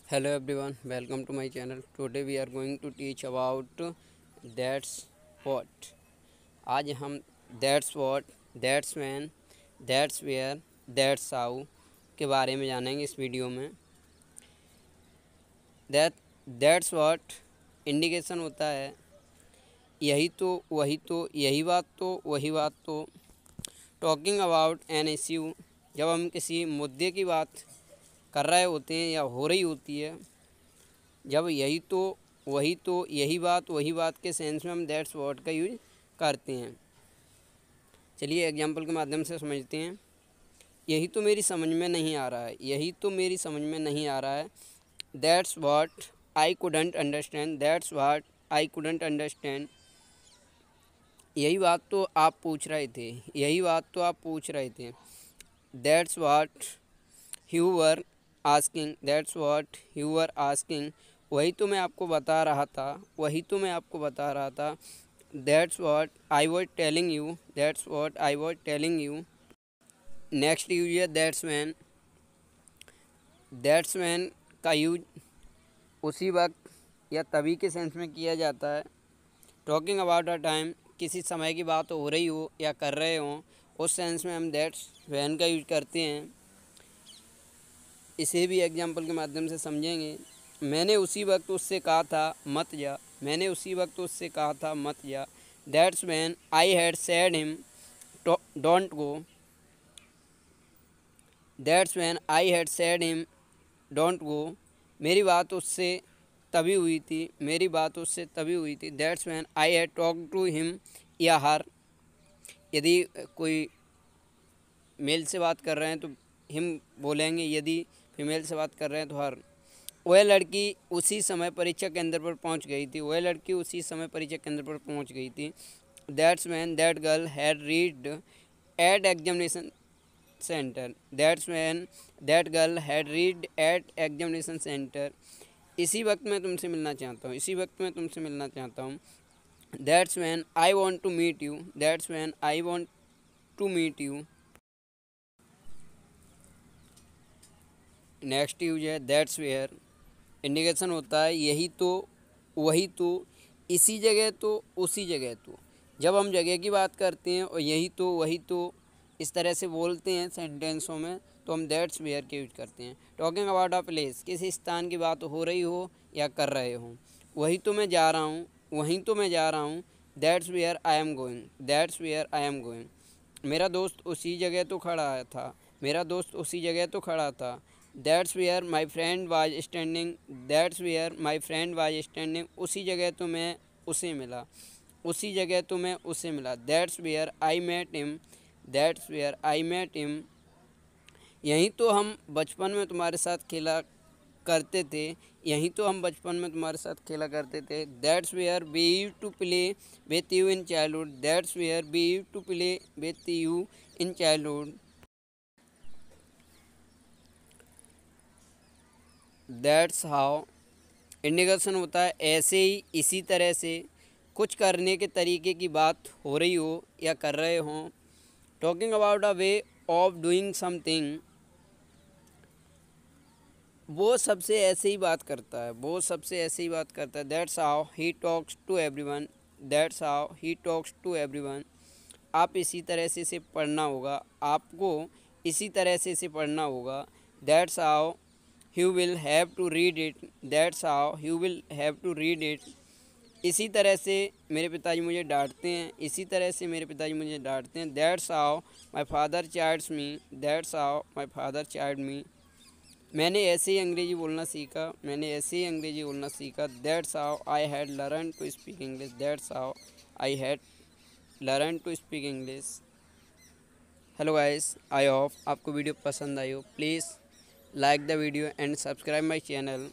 Hello everyone, welcome to my channel. Today we are going to teach about that's what. आज हम that's what, that's when, that's where, that's how के बारे में जानेंगे इस video में। that's what इंडिकेशन होता है यही तो, वही तो, यही बात तो, वही बात तो। टॉकिंग अबाउट एन इश्यू, जब हम किसी मुद्दे की बात कर रहे होते हैं या हो रही होती है, जब यही तो, वही तो, यही बात, वही बात के सेंस में हम दैट्स वर्ड का यूज करते हैं। चलिए एग्जांपल के माध्यम से समझते हैं। यही तो मेरी समझ में नहीं आ रहा है, यही तो मेरी समझ में नहीं आ रहा है। That's what I couldn't understand, that's what I couldn't understand. यही बात तो आप पूछ रहे थे, यही बात तो आप पूछ रहे थे। That's what you were asking, that's what you were asking. वही तो मैं आपको बता रहा था, वही तो मैं आपको बता रहा था। That's what I was telling you, that's what I was telling you. Next use है दैट्स व्हेन। दैट्स व्हेन का यूज उसी वक्त या तभी के सेंस में किया जाता है। टॉकिंग अबाउट अ टाइम, किसी समय की बात हो रही हो या कर रहे हो, उस सेंस में हम दैट्स व्हेन का यूज करते हैं। इसे भी एग्जाम्पल के माध्यम से समझेंगे। मैंने उसी वक्त उससे कहा था मत जा, मैंने उसी वक्त उससे कहा था मत जा। That's when I had said him don't go, that's when I had said him don't go. मेरी बात उससे तभी हुई थी, मेरी बात उससे तभी हुई थी। That's when I had talk to him या हर। यदि कोई मेल से बात कर रहे हैं तो हिम बोलेंगे, यदि फीमेल से बात कर रहे हैं तो हर। वह लड़की उसी समय परीक्षा केंद्र पर पहुंच गई थी, वह लड़की उसी समय परीक्षा केंद्र पर पहुंच गई थी। That's when that girl had reached eight examination centre, that's when that girl had reached eight examination centre. इसी वक्त मैं तुमसे मिलना चाहता हूँ, इसी वक्त मैं तुमसे मिलना चाहता हूँ। That's when I want to meet you, that's when I want to meet you. Next use है दैट्स वेयर। इंडिकेशन होता है यही तो, वही तो, इसी जगह तो, उसी जगह तो। जब हम जगह की बात करते हैं और यही तो, वही तो इस तरह से बोलते हैं सेंटेंसों में, तो हम दैट्स वेयर के यूज करते हैं। टॉकिंग अबाउट अ प्लेस, किसी स्थान की बात हो रही हो या कर रहे हो। वही तो मैं जा रहा हूँ, वहीं तो मैं जा रहा हूँ। That's where I am going, that's where I am going. मेरा दोस्त उसी जगह तो खड़ा था, मेरा दोस्त उसी जगह तो खड़ा था। That's where my friend was standing, that's where my friend was standing. उसी जगह तो मैं उसे मिला, उसी जगह तो मैं उसे मिला। That's where I met him, that's where I met him. यहीं तो हम बचपन में तुम्हारे साथ खेला करते थे, यहीं तो हम बचपन में तुम्हारे साथ खेला करते थे। That's where we used to play with you in childhood, that's where we used to play with you in childhood. That's how indication होता है ऐसे ही, इसी तरह से। कुछ करने के तरीके की बात हो रही हो या कर रहे हों। Talking about a way of doing something, वो सबसे ऐसे ही बात करता है, वो सबसे ऐसे ही बात करता है। That's how he talks to everyone, that's how he talks to everyone. आप इसी तरह से इसे पढ़ना होगा, आपको इसी तरह से इसे पढ़ना होगा। That's how you will have to read it, that's how you will have to read it. इसी तरह से मेरे पिताजी मुझे डांटते हैं, इसी तरह से मेरे पिताजी मुझे डांटते हैं। That's how my father chides me, that's how my father child me. मैंने ऐसे ही अंग्रेजी बोलना सीखा, मैंने ऐसे ही अंग्रेजी बोलना सीखा। That's how I had learn to speak English, that's how I had learn to speak English. Hello guys, I hope आपको वीडियो पसंद आई हो। Please like the video and subscribe my channel.